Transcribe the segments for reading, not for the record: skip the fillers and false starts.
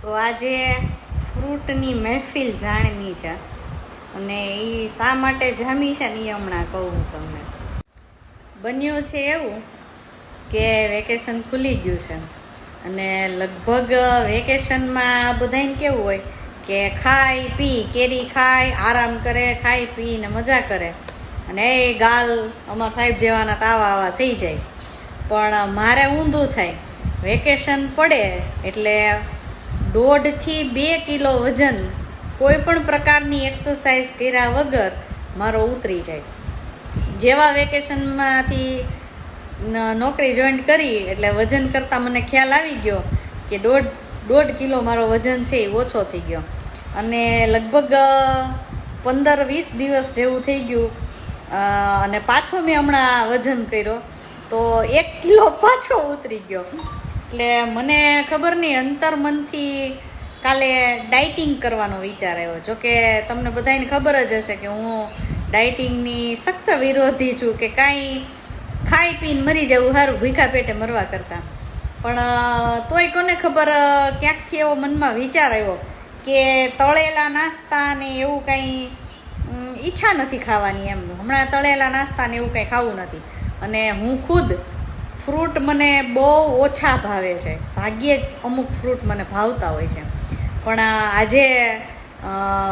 તો આજે ફ્રૂટની મહેફિલ જાણવી છે અને એ શા માટે જામી છે ને એ હમણાં કહું તમને. બન્યું છે એવું કે વેકેશન ખુલી ગયું છે અને લગભગ વેકેશનમાં બધાને કેવું હોય કે ખાય પી, કેરી ખાય, આરામ કરે, ખાય પી ને મજા કરે અને એ ગાલ અમારા સાહેબ જેવાના તાવા આવા થઈ જાય. પણ મારે ઊંધું થાય. વેકેશન પડે એટલે 1.5 થી 2 કિલો વજન કોઈ પણ પ્રકારની એક્સરસાઇઝ કર્યા વગર મારો ઉતરી જાય. જેવા વેકેશનમાંથી નોકરી જોઈન કરી એટલે વજન કરતાં મને ખ્યાલ આવી ગયો કે 1.5 કિલો મારો વજન છે એ ઓછો થઈ ગયો અને લગભગ 15-20 દિવસ જેવું થઈ ગયું. અને પાછો મેં હમણાં વજન કર્યો તો 1 કિલો પાછો ઉતરી ગયો. એટલે મને ખબર નહીં, અંતરમનથી કાલે ડાયટિંગ કરવાનો વિચાર આવ્યો. જોકે તમને બધાને ખબર જ હશે કે હું ડાયટિંગની સખ્ત વિરોધી છું કે કાંઈ ખાઈ પીને મરી જવું સારું ભૂખા પેટે મરવા કરતાં. પણ તોય કોને ખબર ક્યાંકથી એવો મનમાં વિચાર આવ્યો કે તળેલા નાસ્તા ને એવું કાંઈ ઈચ્છા નથી ખાવાની એમ. હમણાં તળેલા નાસ્તા ને એવું કાંઈ ખાવું નથી. અને હું ખુદ ફ્રૂટ મને બહુ ઓછા ભાવે છે. ભાગ્યે જ અમુક ફ્રૂટ મને ભાવતા હોય છે. પણ આજે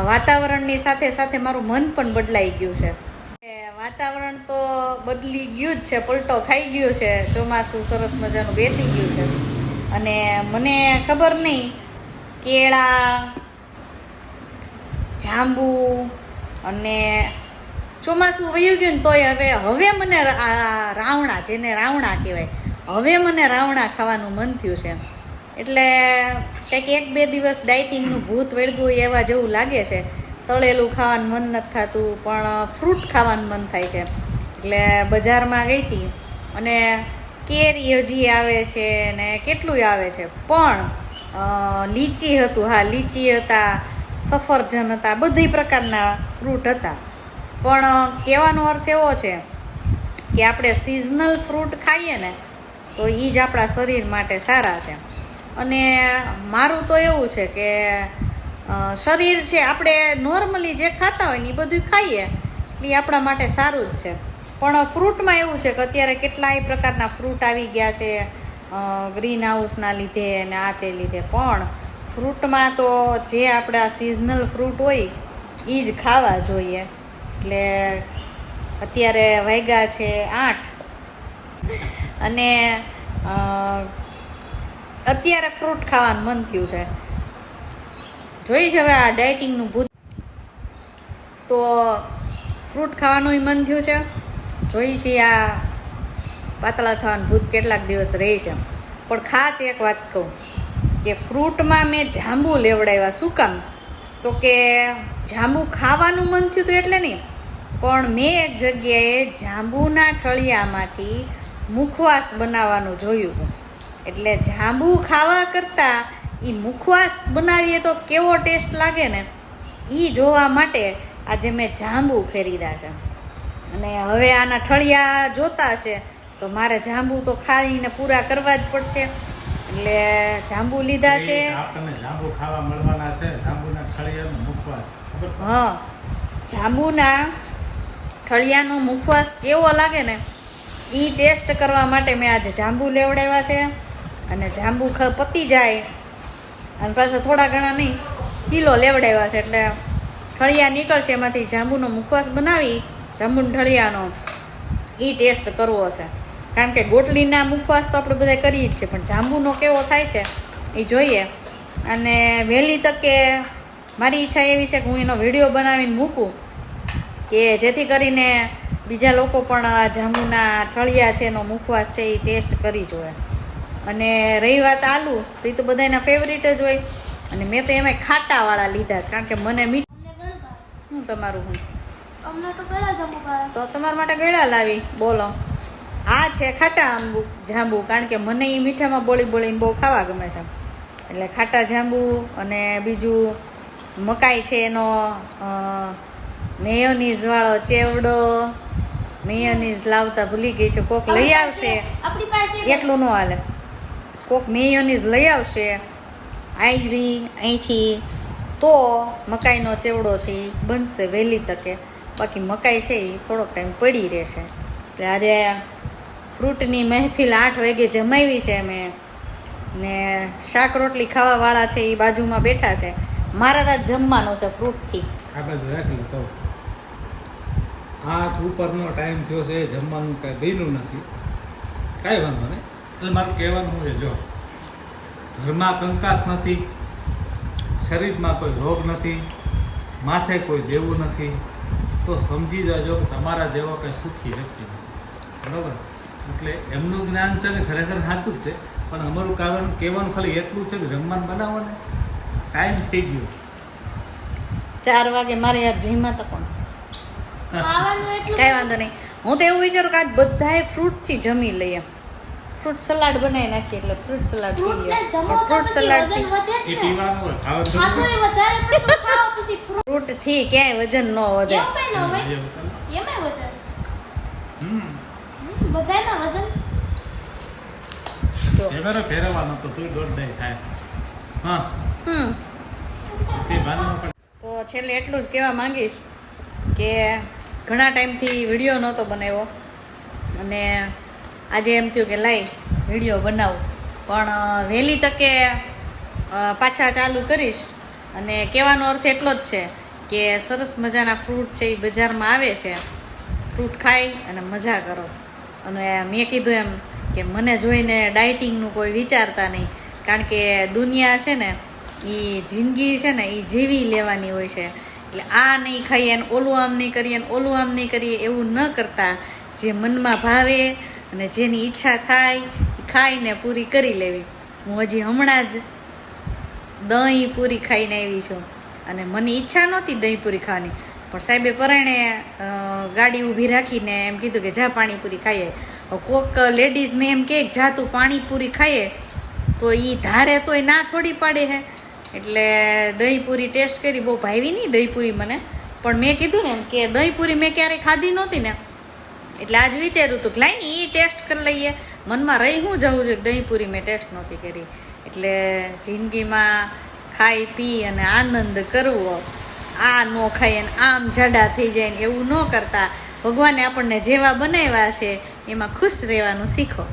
વાતાવરણની સાથે સાથે મારું મન પણ બદલાઈ ગયું છે. વાતાવરણ તો બદલી ગયું જ છે, પલટો ખાઈ ગયો છે. ચોમાસું સરસ મજાનું બેસી ગયું છે અને મને ખબર નહીં, કેળા, જાંબુ અને ચોમાસું વયું ગયું ને તોય હવે મને રાવણા, જેને રાવણા કહેવાય, હવે મને રાવણા ખાવાનું મન થયું છે. એટલે કંઈક 1-2 દિવસ ડાયટિંગનું ભૂત વળગું એવા જેવું લાગે છે. તળેલું ખાવાનું મન નથી થતું પણ ફ્રૂટ ખાવાનું મન થાય છે. એટલે બજારમાં ગઈ હતી અને કેરી હજી આવે છે ને કેટલું આવે છે, પણ લીચી હતું, હા લીચી હતા, સફરજન હતા, બધી પ્રકારના ફ્રૂટ હતા. પણ કહેવાનો અર્થ એવો છે કે આપણે સિઝનલ ફ્રૂટ ખાઈએ ને તો એ જ આપણા શરીર માટે સારા છે. અને મારું તો એવું છે કે શરીર છે, આપણે નોર્મલી જે ખાતા હોય ને એ બધું ખાઈએ એટલે એ આપણા માટે સારું જ છે. પણ ફ્રૂટમાં એવું છે કે અત્યારે કેટલાય પ્રકારના ફ્રૂટ આવી ગયા છે ગ્રીન હાઉસના લીધે અને આ તે લીધે. પણ ફ્રૂટમાં તો જે આપણા સિઝનલ ફ્રૂટ હોય એ જ ખાવા જોઈએ. એટલે અત્યારે વાગ્યા છે 8 અને અત્યારે ફ્રૂટ ખાવાનું મન થયું છે. જોઈ છે હવે આ ડાયટિંગનું ભૂત, તો ફ્રૂટ ખાવાનું મન થયું છે. જોઈ છે આ પાતળા થવાનું ભૂત કેટલાક દિવસ રહે છે. પણ ખાસ એક વાત કહું કે ફ્રૂટમાં મેં જાંબુ લેવડાવ્યા. શું કામ? તો કે જાંબુ ખાવાનું મન થયું હતું એટલે નહીં, પણ મેં એક જગ્યાએ જાંબુના ઠળિયામાંથી મુખવાસ બનાવવાનું જોયું હતું. એટલે જાંબુ ખાવા કરતાં એ મુખવાસ બનાવીએ તો કેવો ટેસ્ટ લાગે ને એ જોવા માટે આજે મેં જાંબુ ખરીદ્યા છે. અને હવે આના ઠળિયા જોતા હશે તો મારે જાંબુ તો ખાઈને પૂરા કરવા જ પડશે. એટલે જાંબુ લીધા છે. હા, જાંબુના ઠળિયાનો મુખવાસ કેવો લાગે ને એ ટેસ્ટ કરવા માટે મેં આજે જાંબુ લેવડાવ્યા છે. અને જાંબુ પતી જાય અને પાછા થોડા ઘણા નહીં, કિલો લેવડાવ્યા છે. એટલે ઠળિયા નીકળશે એમાંથી જાંબુનો મુખવાસ બનાવી, જાંબુના ઠળિયાનો એ ટેસ્ટ કરવો છે. કારણ કે ગોટલીના મુખવાસ તો આપણે બધા કરીએ જ છે, પણ જાંબુનો કેવો થાય છે એ જોઈએ. અને વહેલી તકે મારી ઈચ્છા એવી છે કે હું એનો વિડીયો બનાવીને મૂકું કે જેથી કરીને બીજા લોકો પણ આ જાંબુના ઠળિયા છે એનો મુખવાસ છે એ ટેસ્ટ કરી જોવે. અને રહી વાત આલુ, તો એ તો બધાના ફેવરિટ જ હોય. અને મેં તો એમાંય ખાટાવાળા લીધા છે કારણ કે મને શું તમારું હું અમને તો ગળા જાંબુ ભાવે. તો તમારા માટે ગળા લાવી. બોલો, આ છે ખાટા જાંબુ, કારણ કે મને એ મીઠામાં બોળીને બહુ ખાવા ગમે છે. એટલે ખાટા જાંબુ. અને બીજું મકાઈ છે એનો મેયોનીઝવાળો ચેવડો. મેયોનીઝ લાવતા ભૂલી ગઈ છે, કોક લઈ આવશે. એટલું ન હાલે, કોક મેયોનીઝ લઈ આવશે આજ બી અહીંથી તો મકાઈનો ચેવડો છે એ બનશે વહેલી તકે, બાકી મકાઈ છે એ થોડોક ટાઈમ પડી રહેશે. ત્યારે ફ્રૂટની મહેફિલ 8 વાગે જમાવી છે મેં, ને શાક રોટલી ખાવાવાળા છે એ બાજુમાં બેઠા છે. મારા તો જમવાનું છે ફ્રૂટથી. આ બાજુ રાખી તો 8 ઉપરનો ટાઈમ થયો છે, જમવાનું કાંઈ બન્યું નથી. કાંઈ વાંધો નહીં. એટલે મારું કહેવાનું છે, જો ઘરમાં કંકાસ નથી, શરીરમાં કોઈ રોગ નથી, માથે કોઈ દેવું નથી, તો સમજી જાજો કે તમારા જેવો કંઈ સુખી વ્યક્તિ નથી. બરાબર? એટલે એમનું જ્ઞાન છે ને ખરેખર સાચું જ છે, પણ અમારું કહેવાનું ખાલી એટલું છે કે જમવાનું બનાવો ને ટાઈમ થઈ ગયો. 4 વાગે મારે યાર જમ્યા તો પણ ખાવાનું એટલું કાંઈ વાંધો નહીં. હું તો એવું વિચારું કે આજ બધાએ ફ્રૂટથી જમી લઈએ, ફ્રૂટ સલાડ બનાવી નાખીએ, એટલે ફ્રૂટ સલાડ પી ફ્રૂટ લઈએ. ને જમો પણ તો ફ્રૂટ પછી સલાડ વજન વધે એ જ ને. પીવાનું હોય, ખાવાનું ખાધું એ વધારે પડતું ખાઓ પછી ફ્રૂટથી ક્યાંય વજન ન વધે. એવું કઈ ન હોય. એમાંય વધે. બધાયમાં વજન. જો કેમેરો ફેરવવાનો તો તું દોડ દઈ થાય. હા, તે બાજુમાં પણ તો છેલ્લે એટલું જ કહેવા માંગીશ કે ઘણા ટાઈમથી વિડીયો નહોતો બનાવ્યો, અને આજે એમ થયું કે લાઈ વિડીયો બનાવું, પણ વહેલી તકે પાછા ચાલુ કરીશ. અને કહેવાનો અર્થ એટલો જ છે કે સરસ મજાના ફ્રૂટ છે એ બજારમાં આવે છે, ફ્રૂટ ખાઈ અને મજા કરો. અને મેં કીધું એમ કે મને જોઈને ડાયટિંગનું કોઈ વિચારતા નહીં, કારણ કે દુનિયા છે ને એ જિંદગી છે ને એ જીવી લેવાની હોય છે. એટલે આ નહીં ખાઈએ ને ઓલું આમ નહીં કરીએ ને ઓલું આમ નહીં કરીએ એવું ન કરતાં જે મનમાં ભાવે અને જેની ઈચ્છા થાય એ ખાઈને પૂરી કરી લેવી. હું હજી હમણાં જ દહીં પૂરી ખાઈને આવી છું, અને મને ઈચ્છા નહોતી દહીં પૂરી ખાવાની, પણ સાહેબે પરાણે ગાડી ઊભી રાખીને એમ કીધું કે જા પાણીપુરી ખાઈએ. કોક લેડીઝને એમ કે જા તું પાણીપુરી ખાઈએ, તો એ ધારે તોય ના થોડી પાડે હે. એટલે દહીંપૂરી ટેસ્ટ કરી, બહુ ભાવી નહીં દહીંપૂરી મને, પણ મેં કીધું ને કે દહીંપૂરી મેં ક્યારેય ખાધી નહોતી ને, એટલે આજ વિચાર્યું હતું કે લાઈને એ ટેસ્ટ કરી લઈએ. મનમાં રહી હું જવું જોઈએ કે દહીંપૂરી મેં ટેસ્ટ નહોતી કરી. એટલે જિંદગીમાં ખાઈ પી અને આનંદ કરવો, આ ન ખાઈ અને આમ જાડા થઈ જાય ને એવું ન કરતા ભગવાને આપણને જેવા બનાવ્યા છે એમાં ખુશ રહેવાનું શીખો.